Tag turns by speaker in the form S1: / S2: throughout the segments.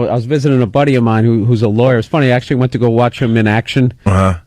S1: I was visiting a buddy of mine who's a lawyer. It's funny, I actually went to go watch him in action,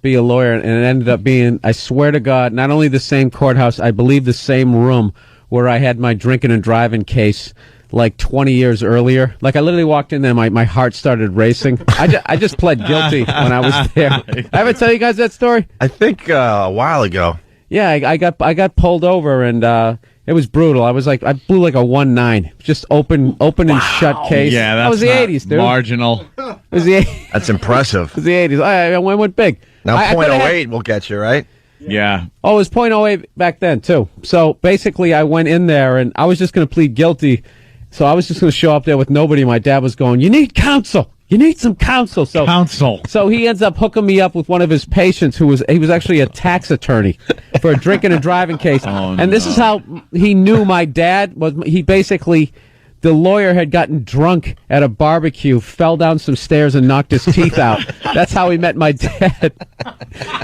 S1: be a lawyer, and it ended up being, I swear to God, not only the same courthouse, I believe the same room where I had my drinking and driving case like 20 years earlier. Like, I literally walked in there, my heart started racing. I just pled guilty when I was there. I ever tell you guys that story?
S2: I think a while ago.
S1: Yeah, I got pulled over, and it was brutal. I blew like a 1.9, just open and shut case.
S3: Yeah,
S1: that was the 80s, dude.
S3: Marginal.
S1: It was the 80s.
S2: That's impressive.
S1: It was the 80s. I went big.
S2: Now .08 will get you, right?
S3: Yeah.
S1: Oh, it was .08 back then too. So basically, I went in there and I was just going to plead guilty. So I was just going to show up there with nobody. My dad was going, "You need counsel. You need some counsel." So he ends up hooking me up with one of his patients he was actually a tax attorney for a drinking and driving case. And this is how he knew my dad was. He basically, the lawyer had gotten drunk at a barbecue, fell down some stairs and knocked his teeth out. That's how he met my dad.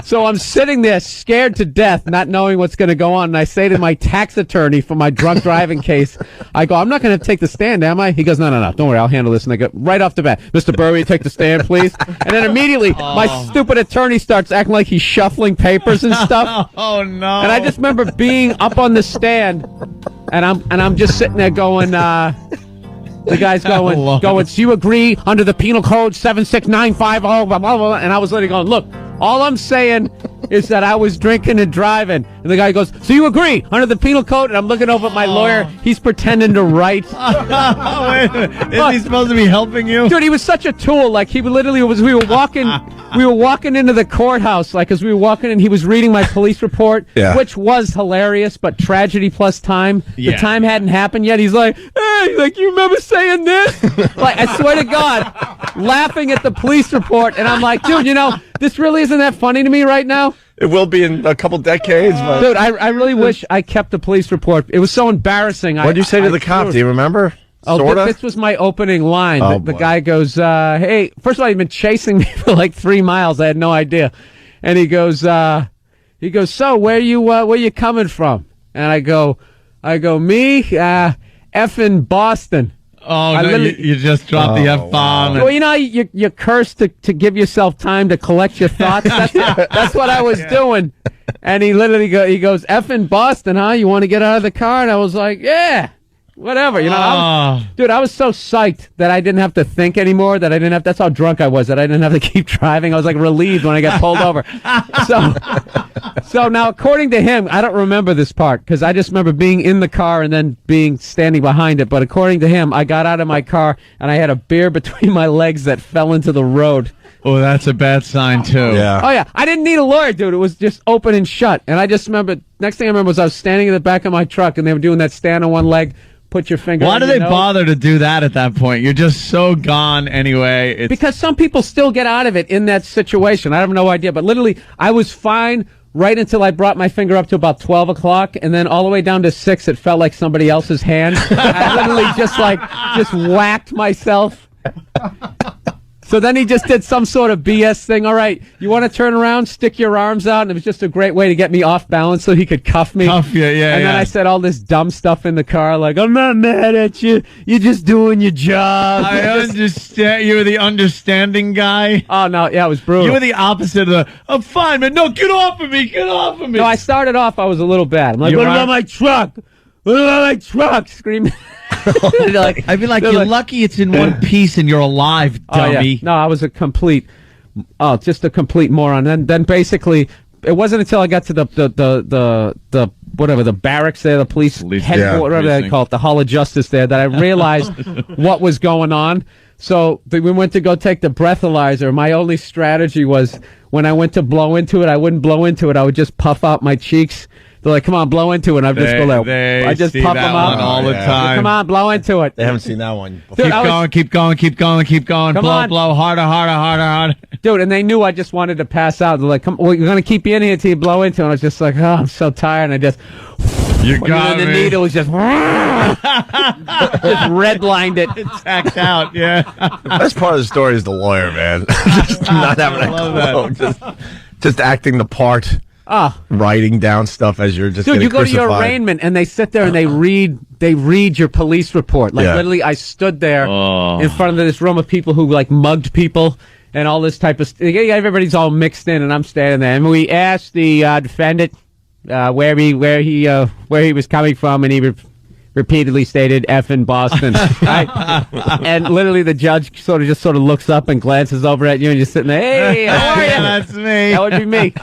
S1: So I'm sitting there scared to death, not knowing what's going to go on. And I say to my tax attorney for my drunk driving case, I go, "I'm not going to take the stand, am I?" He goes, No, don't worry, I'll handle this. And I go right off the bat, "Mr. Burr, will you take the stand, please?" And then immediately my stupid attorney starts acting like he's shuffling papers and stuff.
S3: Oh, no.
S1: And I just remember being up on the stand, and I'm just sitting there going, the guy's going, "So you agree under the penal code 76950, blah, blah, blah." And I was literally going, "Look, all I'm saying is that I was drinking and driving." And the guy goes, "So you agree under the penal code?" And I'm looking over at my lawyer. He's pretending to write.
S3: Isn't he supposed to be helping you?
S1: Dude, he was such a tool. Like, he literally was, we were walking into the courthouse, like, as we were walking in, he was reading my police report, which was hilarious, but tragedy plus time. The time hadn't happened yet. He's like, "Hey, like, you remember saying this?" Like, I swear to God, laughing at the police report. And I'm like, dude, this really isn't that funny to me right now.
S2: It will be in a couple decades. But...
S1: Dude, I really wish I kept the police report. It was so embarrassing.
S2: What did you say to the cop? Do you remember?
S1: This was my opening line. The guy goes, "Hey," first of all, he'd been chasing me for like 3 miles. I had no idea. And he goes, "So where you coming from?" And I go, "Me, effing Boston."
S3: Oh, no, you just dropped the F-bomb.
S1: Wow. Well, you curse to give yourself time to collect your thoughts. That's what I was doing. And he literally goes, "Effing Boston, huh? You want to get out of the car?" And I was like, "Yeah, whatever." Dude, I was so psyched that I didn't have to think anymore, that's how drunk I was, that I didn't have to keep driving. I was like relieved when I got pulled over. So now, according to him, I don't remember this part because I just remember being in the car and then standing behind it. But according to him, I got out of my car and I had a beer between my legs that fell into the road.
S3: Oh, that's a bad sign, too.
S2: Yeah.
S1: Oh, yeah. I didn't need a lawyer, dude. It was just open and shut. And I just remember, next thing I remember was I was standing in the back of my truck and they were doing that stand on one leg. Put your finger.
S3: Why do they bother to do that at that point? You're just so gone anyway.
S1: Because some people still get out of it in that situation. I have no idea. But literally, I was fine right until I brought my finger up to about 12 o'clock. And then all the way down to 6, it felt like somebody else's hand. I literally just whacked myself. So then he just did some sort of BS thing. "All right, you want to turn around, stick your arms out." And it was just a great way to get me off balance so he could cuff me.
S3: Cuff you, yeah.
S1: And then I said all this dumb stuff in the car, like, "I'm not mad at you. You're just doing your job."
S3: I understand. You were the understanding guy.
S1: Oh, no, yeah, it was brutal.
S3: You were the opposite of the, "I'm fine, man. No, get off of me. Get off of me."
S1: No, I started off, I was a little bad. I'm like, "What about my truck? What about my truck?" Screaming.
S3: I'd be like, "You're lucky it's in one piece and you're alive, dummy."
S1: Oh, yeah. No, I was just a complete moron. Then basically, it wasn't until I got to the whatever, the barracks there, the police headquarters, whatever they call it, the Hall of Justice there, that I realized what was going on. So we went to go take the breathalyzer. My only strategy was when I went to blow into it, I wouldn't blow into it. I would just puff out my cheeks. They're like, "Come on, blow into it." And I'd just go there. I just puff them out
S3: all the time.
S1: "Come on, blow into it."
S2: They haven't seen that one before.
S1: Dude,
S3: keep going. Blow harder.
S1: Dude, and they knew I just wanted to pass out. They're like, "Come, we're going to keep you in here till you blow into it." And I was just like, "Oh, I'm so tired." And I just...
S3: You got me.
S1: And the needle was just redlined it.
S3: It's hacked out, yeah.
S2: The best part of the story is the lawyer, man. Just not having a clue. Just acting the part. Writing down stuff as you're just
S1: Dude,
S2: getting
S1: you go
S2: crucified.
S1: to your arraignment and they sit there and they read they read your police report. Like literally, I stood there in front of this room of people who like mugged people and all this type of everybody's all mixed in, and I'm standing there. And we asked the defendant where he was coming from, and he repeatedly stated F in Boston. And literally the judge sort of looks up and glances over at you, and you're sitting there, hey, how are you?
S3: That's me.
S1: That would be me.